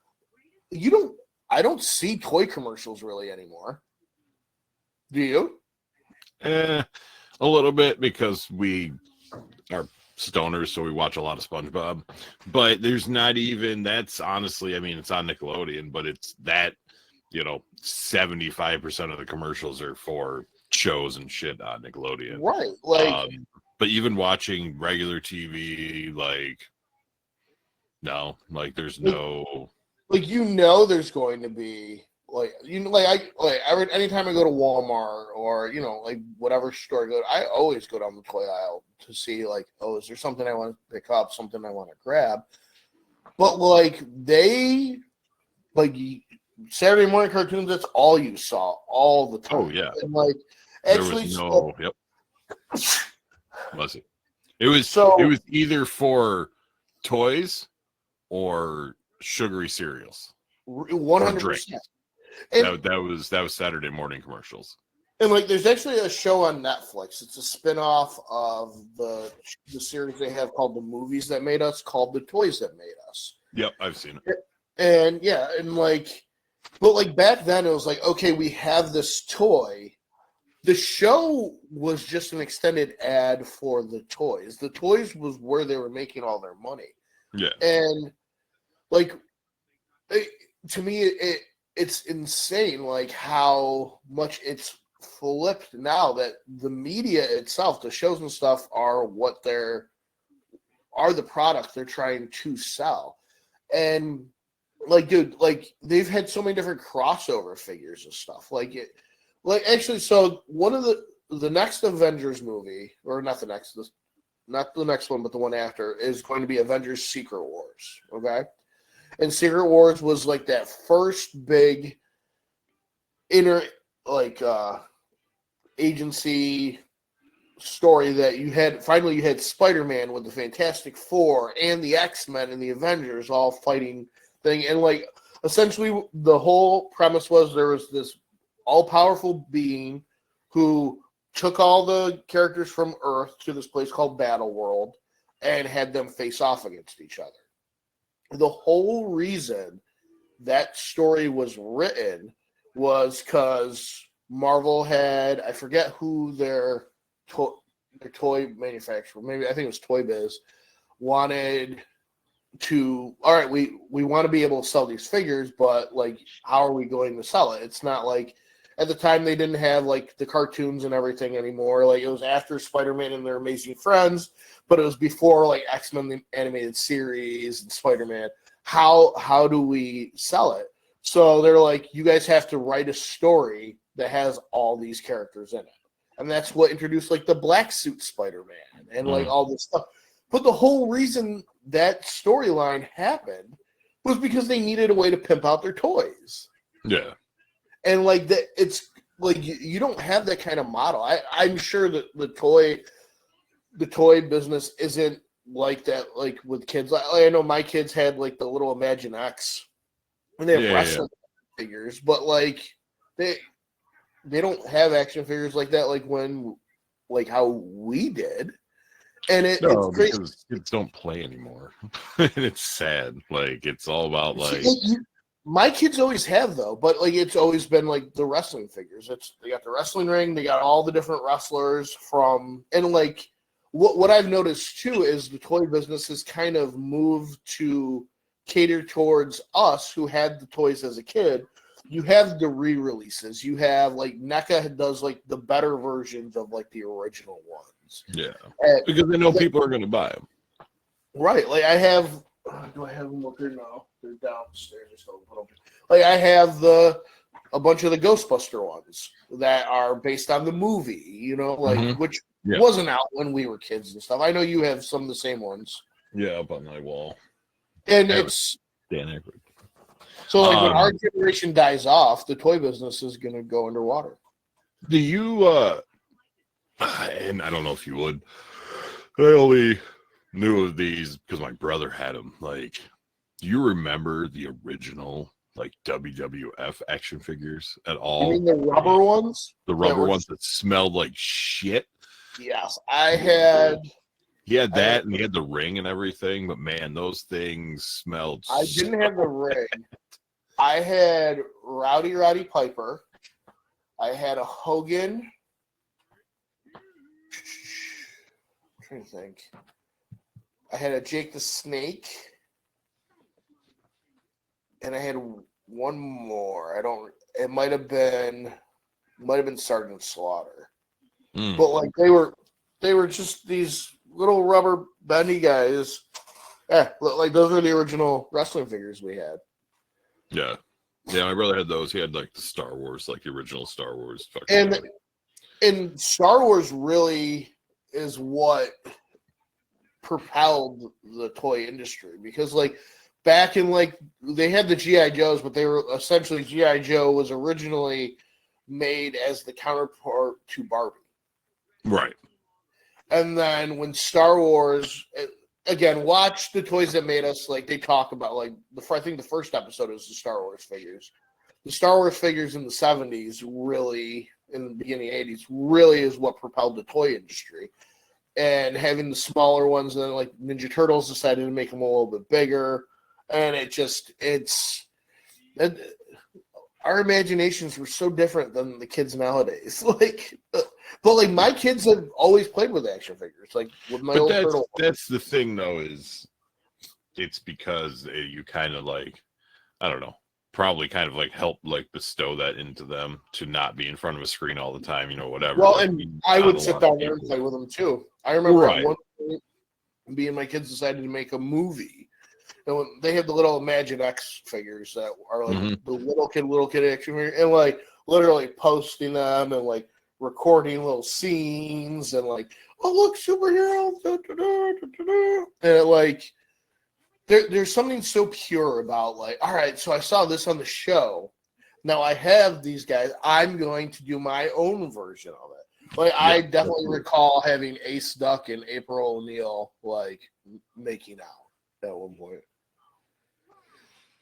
I don't see toy commercials really anymore. Do you? A little bit, because we are stoners, so we watch a lot of SpongeBob. But there's not even, that's honestly, I mean, it's on Nickelodeon, but it's that, 75% of the commercials are for shows and shit on Nickelodeon. Right. Like, but even watching regular TV, like, no, like, there's no. Like, there's going to be, like, anytime I go to Walmart or, like, whatever store I go to, I always go down the toy aisle to see, like, oh, is there something I want to pick up, something I want to grab? But, like, Saturday morning cartoons, that's all you saw all the time. Oh, yeah. And, like, actually, Was it? It was either for toys or sugary cereals. 100%. And, that was Saturday morning commercials. and like, there's actually a show on Netflix. It's a spinoff of the series they have called The Movies That Made Us, called The Toys That Made Us. Yep, I've seen it. And yeah, and like, but like back then it was like, okay, we have this toy. The show was just an extended ad for the toys. The toys was where they were making all their money. Yeah. And like, to me, it's insane, like how much it's flipped now that the media itself, the shows and stuff, are the product they're trying to sell. And like, dude, like they've had so many different crossover figures and stuff. Like actually, so one of the next Avengers movie, or not the next one, but the one after, is going to be Avengers Secret Wars. Okay. And Secret Wars was like that first big agency story that you had. Finally, you had Spider-Man with the Fantastic Four and the X-Men and the Avengers all fighting thing. And like, essentially the whole premise was there was this all-powerful being who took all the characters from Earth to this place called Battle World and had them face off against each other. The whole reason that story was written was because Marvel had, I forget who their toy manufacturer, maybe I think it was Toy Biz, wanted to, all right, we want to be able to sell these figures, but like, how are we going to sell it? It's not like, at the time they didn't have like the cartoons and everything anymore. Like, it was after Spider-Man and Their Amazing Friends, but it was before like X-Men the animated series and Spider-Man. How do we sell it? So they're like, you guys have to write a story that has all these characters in it. And that's what introduced like the black suit Spider-Man and like all this stuff. But the whole reason that storyline happened was because they needed a way to pimp out their toys. Yeah. And like that, it's like you don't have that kind of model. I'm sure that the toy business isn't like that. Like with kids, I know my kids had like the little Imagine X, and they have wrestling figures, but like they don't have action figures like that. Like how we did. And it's crazy because kids don't play anymore. And it's sad. Like, it's all about like. My kids always have though, but like it's always been like the wrestling figures. They got the wrestling ring, they got all the different wrestlers from, and like what I've noticed too is the toy business has kind of moved to cater towards us who had the toys as a kid. You have the re-releases. You have like NECA does like the better versions of like the original ones. Yeah, because they know people are going to buy them. Right. Like I have. Do I have them up here? No, they're downstairs. Like I have a bunch of the Ghostbuster ones that are based on the movie, you know, like which wasn't out when we were kids and stuff. I know you have some of the same ones. Yeah, up on my wall. And it's Dan Aykroyd. So like when our generation dies off, the toy business is going to go underwater. Do you? And I don't know if you would. I only knew of these because my brother had them. Like, do you remember the original like WWF action figures at all? You mean the rubber ones? The rubber ones that smelled like shit? Yes, I had. He had that, and he had the ring and everything. But man, those things smelled. I didn't have the ring. I had Roddy Piper. I had a Hogan. I'm trying to think. I had a Jake the Snake, and I had one more. It might have been Sergeant Slaughter, but like they were just these little rubber bendy guys. Yeah, like those were the original wrestling figures we had. Yeah, my brother had those. He had like the Star Wars, like the original Star Wars. And Star Wars really is what propelled the toy industry, because like back in like they had the G.I. Joes, but they were essentially G.I. Joe was originally made as the counterpart to Barbie. Right. And then when Star Wars, again, watch the Toys That Made Us, like they talk about like I think the first episode is the Star Wars figures. the Star Wars figures in the 70s really, in the beginning of the 80s, really is what propelled the toy industry. And having the smaller ones, and then like Ninja Turtles decided to make them a little bit bigger. And our imaginations were so different than the kids nowadays. But like my kids have always played with action figures. Like with my old turtle. That's the thing, though, is it's because you kind of like, I don't know, probably kind of like help like bestow that into them to not be in front of a screen all the time, whatever. Well, like, and I would sit down there and play with them too. I remember at one point, me and my kids decided to make a movie. And when they had the little Imagine X figures that are like the little kid action figure, and like literally posting them and like recording little scenes and like, oh look, superhero, and like there's something so pure about like, all right, so I saw this on the show. Now I have these guys. I'm going to do my own version of it. Like I definitely recall having Ace Duck and April O'Neil like making out at one point.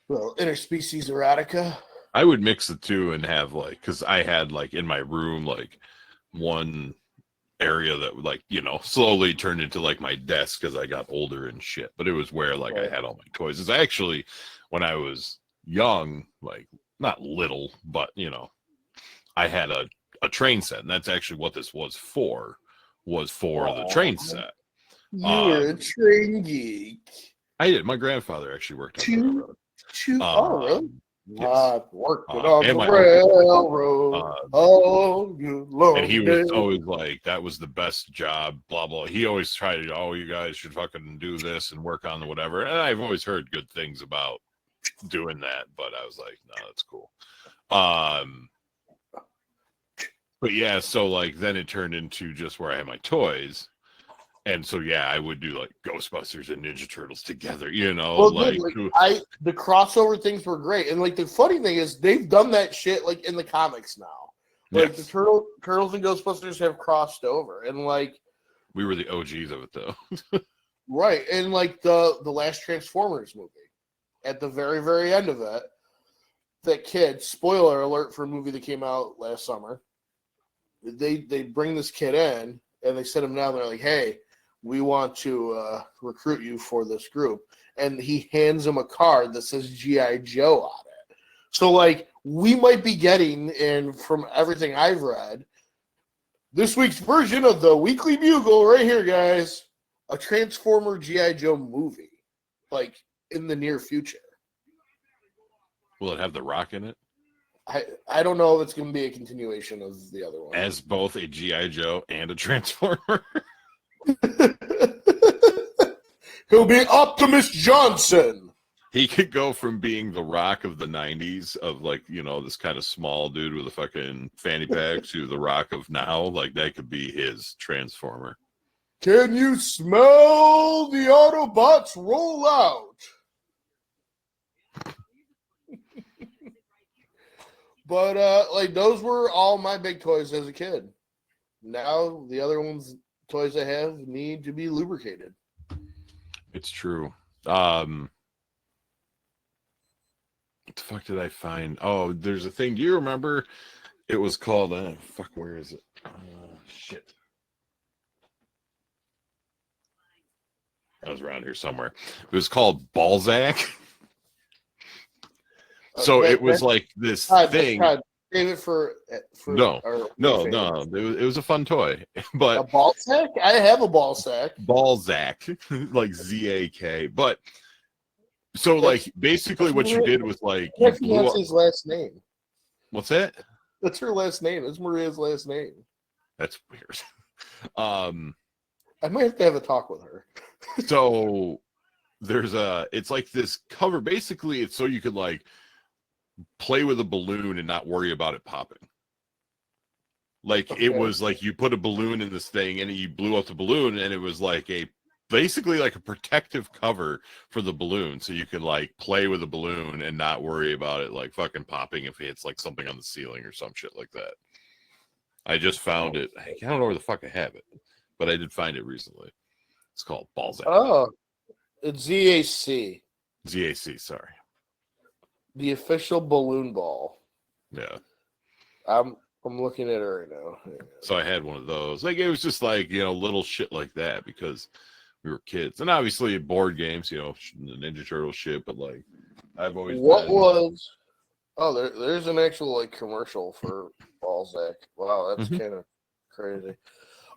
Well, interspecies erotica. I would mix the two and have like, because I had like in my room like one area that like slowly turned into like my desk as I got older and shit. But it was where like I had all my toys. It's actually when I was young, like not little, but I had a train set, and that's actually what this was for the train set. You're a train geek. I did. My grandfather actually worked on the railroad. Really? Yes. I've worked on the railroad. And he was always like, that was the best job, blah, blah. He always tried to, you guys should fucking do this and work on the whatever. And I've always heard good things about doing that, but I was like, no, that's cool. But yeah, so like then it turned into just where I had my toys. And so yeah, I would do like Ghostbusters and Ninja Turtles together, Well, the crossover things were great, and like the funny thing is they've done that shit like in the comics now. Like the Turtles and Ghostbusters have crossed over, and like we were the OGs of it though. Right, and like the last Transformers movie, at the very very end of it, that kid, spoiler alert for a movie that came out last summer, they bring this kid in and they sit him down. They're like, hey, we want to recruit you for this group. And he hands him a card that says G.I. Joe on it. So, like, we might be getting, and from everything I've read, this week's version of the Weekly Bugle right here, guys, a Transformer G.I. Joe movie, like, in the near future. Will it have The Rock in it? I don't know if it's going to be a continuation of the other one. As both a G.I. Joe and a Transformer? He'll be Optimus Johnson. He could go from being the Rock of the 90s of like, this kind of small dude with a fucking fanny pack to the Rock of now. Like that could be his Transformer. Can you smell the Autobots roll out? But like those were all my big toys as a kid. Now the other toys I have need to be lubricated. It's true. What the fuck did I find? Oh, there's a thing. Do you remember? It was called. Where is it? Shit. I was around here somewhere. It was called Balzac. So it was like this thing. Save it for no. It was a fun toy, but a ball sack. I have a ball sack. Balzac, like ZAK. But so like basically what you did was like that's his last name. What's that? That's her last name. That's Maria's last name. That's weird. I might have to have a talk with her. So it's like this cover. Basically, it's so you could like play with a balloon and not worry about it popping. Like it was like you put a balloon in this thing and you blew up the balloon, and it was like basically like a protective cover for the balloon, so you could like play with a balloon and not worry about it like fucking popping if it hits like something on the ceiling or some shit like that. I just found it. I don't know where the fuck I have it, but I did find it recently. It's called Balzac. Oh, it's ZAC. ZAC, sorry. The official balloon ball. Yeah. I'm looking at it right now. So I had one of those. Like, it was just like, little shit like that because we were kids. And obviously board games, the Ninja Turtle shit, but like I've always there's an actual like commercial for Balzac. Wow, that's kind of crazy.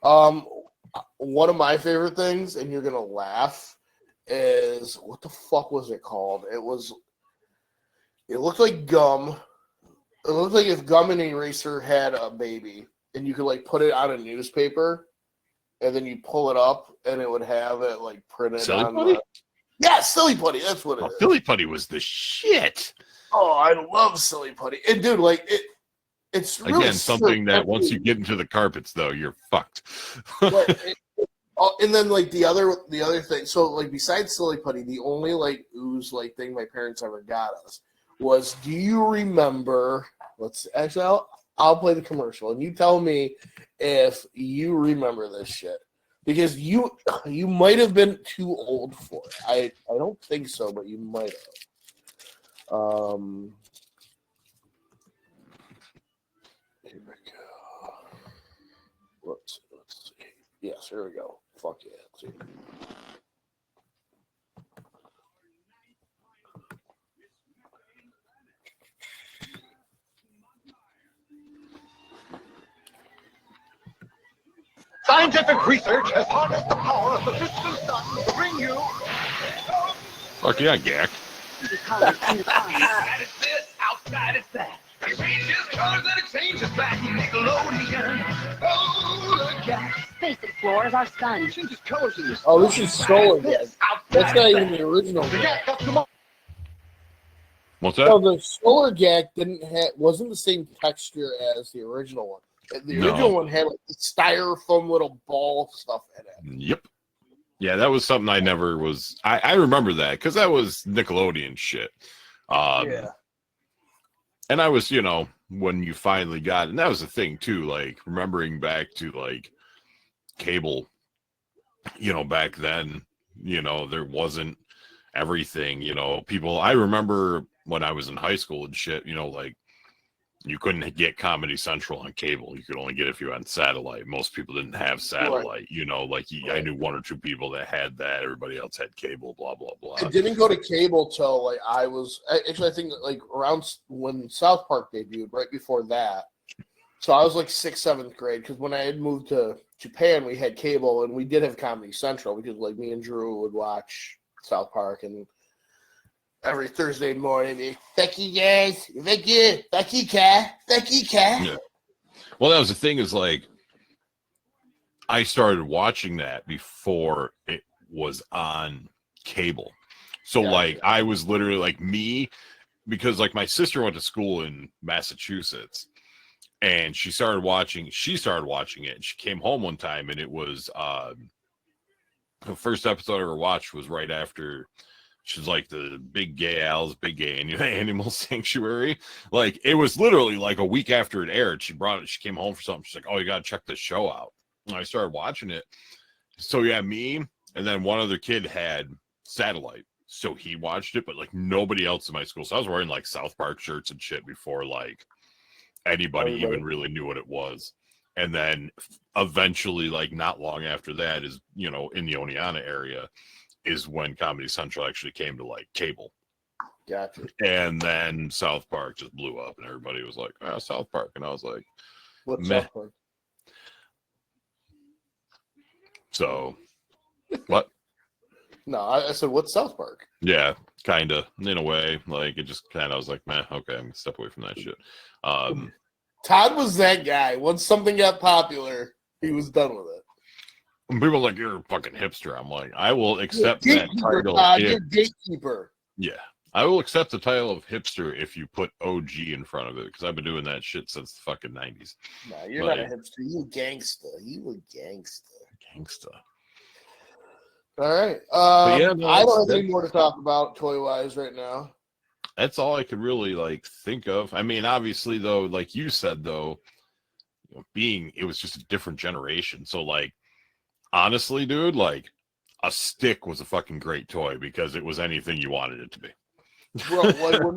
One of my favorite things, and you're gonna laugh, is what the fuck was it called? It looked like gum. It looked like if Gum and Eraser had a baby, and you could like put it on a newspaper, and then you pull it up, and it would have it like printed Silly on. Putty? Yeah, Silly Putty. That's what it is. Silly Putty was the shit. Oh, I love Silly Putty. And dude, like it's really again something that once you get into the carpets, though, you're fucked. And then like the other thing. So like besides Silly Putty, the only like ooze like thing my parents ever got us was. Do you remember? I'll play the commercial, and you tell me if you remember this shit, because you might have been too old for it. I don't think so, but you might have. Here we go. Let's see. Yes, here we go. Fuck yeah. Let's see. Scientific research has harnessed the power of the distant sun to bring you. Fuck yeah, Gak. Outside it's this, outside it's that. Exchanges colors and exchanges back. Nickelodeon. Oh, look at Space Explorers are sun. Changes colors in this. Oh, this is Solar Gag. That's not even the original. What's that? No, the Solar Gag wasn't the same texture as the original one. The original one had like the styrofoam little ball stuff in it. Yep. Yeah, that was something I never was. I remember that because that was Nickelodeon shit. Yeah. And I was, when you finally got, and that was the thing too, like remembering back to like cable, back then, there wasn't everything, people. I remember when I was in high school and shit, like you couldn't get Comedy Central on cable. You could only get it if you had satellite. Most people didn't have satellite, I knew one or two people that had that. Everybody else had cable, blah, blah, blah. I didn't go to cable till like I think like around when South Park debuted, right before that. So I was like 6th, 7th grade, because when I had moved to Japan, we had cable and we did have Comedy Central because like me and Drew would watch South Park, and every Thursday morning, Becky guys, Becky cat. Yeah. Well, that was the thing, is like I started watching that before it was on cable. So like I was literally like me, because like my sister went to school in Massachusetts, and she started watching it. She came home one time, and it was the first episode I ever watched was right after. She's like the Big Gay Animal Sanctuary. Like it was literally like a week after it aired. She came home for something. She's like, "Oh, you gotta check this show out." And I started watching it. So yeah, me and then one other kid had satellite, so he watched it, but like nobody else in my school. So I was wearing like South Park shirts and shit before like anybody even really knew what it was. And then eventually, like not long after that, is in the Oneonta area, is when Comedy Central actually came to like cable. Gotcha. And then South Park just blew up, and everybody was like, "Oh, South Park," and I was like, "What's meh. South Park?" So, what? No, I said, "What's South Park?" Yeah, kind of in a way. Like it just kind of, I was like, "Man, okay, I'm gonna step away from that shit." Todd was that guy. Once something got popular, he was done with it. People are like, "You're a fucking hipster." I'm like, I will accept that title. You're gatekeeper. Yeah, I will accept the title of hipster if you put OG in front of it, because I've been doing that shit since the fucking 90s. Nah, you're not a hipster. You a gangster. Gangster. All right. I don't have any more to talk about toy-wise right now. That's all I could really like think of. I mean, obviously, though, like you said, though, it was just a different generation. So, like, honestly, dude, like a stick was a fucking great toy because it was anything you wanted it to be. Bro, like when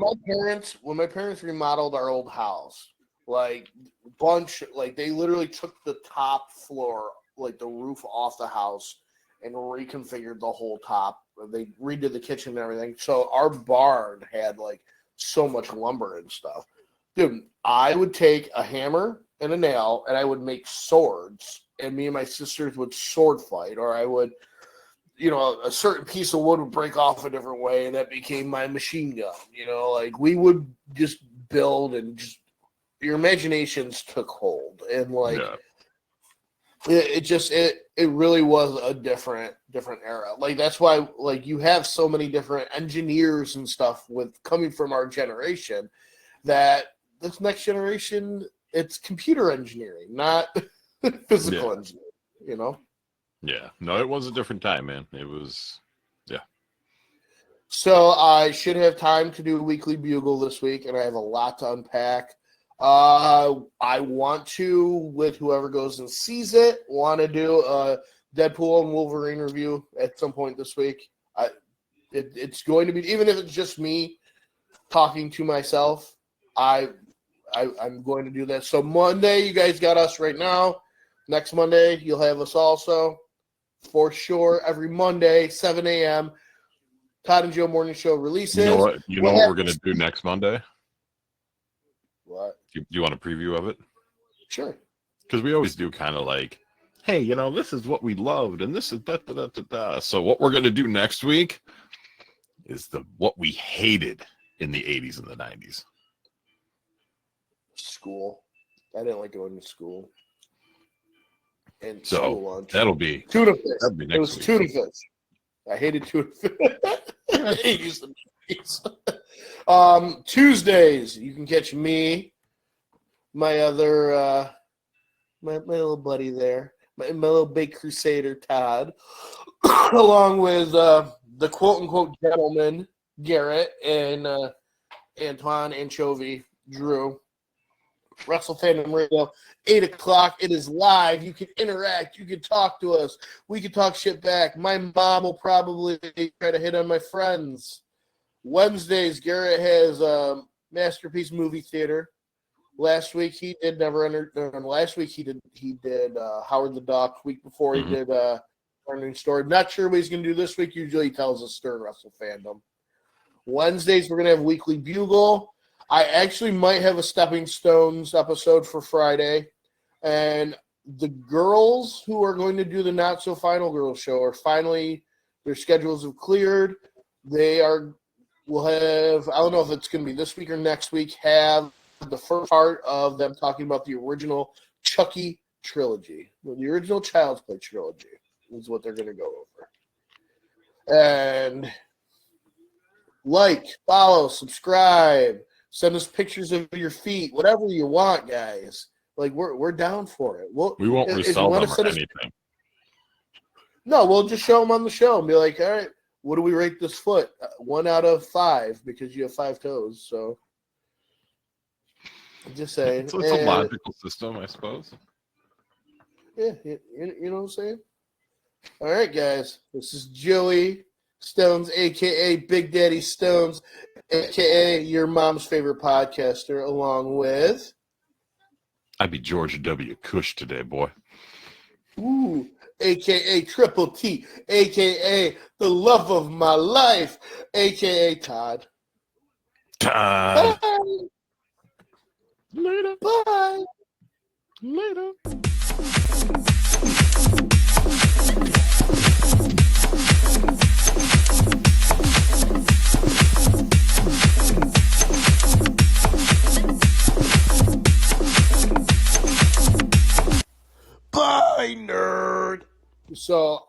my parents remodeled our old house, like they literally took the top floor, like the roof off the house, and reconfigured the whole top. They redid the kitchen and everything. So our barn had like so much lumber and stuff. Dude, I would take a hammer and a nail and I would make swords, and me and my sisters would sword fight, or I would, a certain piece of wood would break off a different way, and that became my machine gun. Like we would just build, and just your imaginations took hold, and like it really was a different era. Like that's why like you have so many different engineers and stuff with coming from our generation, that this next generation, it's computer engineering, not physical engineering. Yeah, no, it was a different time, man. It was, So I should have time to do a weekly bugle this week, and I have a lot to unpack. I want to, with whoever goes and sees it, want to do a Deadpool and Wolverine review at some point this week. It's going to be, even if it's just me talking to myself, I'm going to do that. So Monday, you guys got us right now. Next Monday, you'll have us also. For sure, every Monday, 7 a.m., Todd and Joe Morning Show releases. You know what we're going to do next Monday? What? Do you want a preview of it? Sure. Because we always do kind of like, hey, this is what we loved, and this is da-da-da-da-da. So what we're going to do next week is what we hated in the 80s and the 90s. School. I didn't like going to school. And so school lunch. That'll be tuna fish. That'll be next it was week. Tuna fish. I hated tuna fish. Tuesdays, you can catch me, my other, my little buddy there, my little big crusader Todd, along with the quote-unquote gentleman, Garrett, and Antoine, Anchovy, Drew. Wrestle Fandom Radio, 8 o'clock. It is live. You can interact. You can talk to us. We can talk shit back. My mom will probably try to hit on my friends. Wednesdays, Garrett has Masterpiece Movie Theater. Last week he did Last week he did Howard the Duck. Week before he did Our New Story. Not sure what he's going to do this week. Usually he tells us Stern Wrestle Fandom. Wednesdays we're going to have Weekly Bugle. I actually might have a Stepping Stones episode for Friday. And the girls who are going to do the Not So Final Girls show are finally, their schedules have cleared. We'll have, I don't know if it's going to be this week or next week, have the first part of them talking about the original Chucky trilogy. The original Child's Play trilogy is what they're going to go over. And follow, subscribe. Send us pictures of your feet, whatever you want, guys. Like we're down for it. We won't resell them or anything. No, we'll just show them on the show and be like, all right, what do we rate this foot? 1 out of 5 because you have 5 toes. So I'm just saying. It's a logical system, I suppose. Yeah, you know what I'm saying? All right, guys. This is Joey Stones, a.k.a. Big Daddy Stones, a.k.a. your mom's favorite podcaster, along with... I'd be George W. Cush today, boy. Ooh, a.k.a. Triple T, a.k.a. the love of my life, a.k.a. Todd. Todd. Bye. Later. Bye. Later. Bye, nerd. So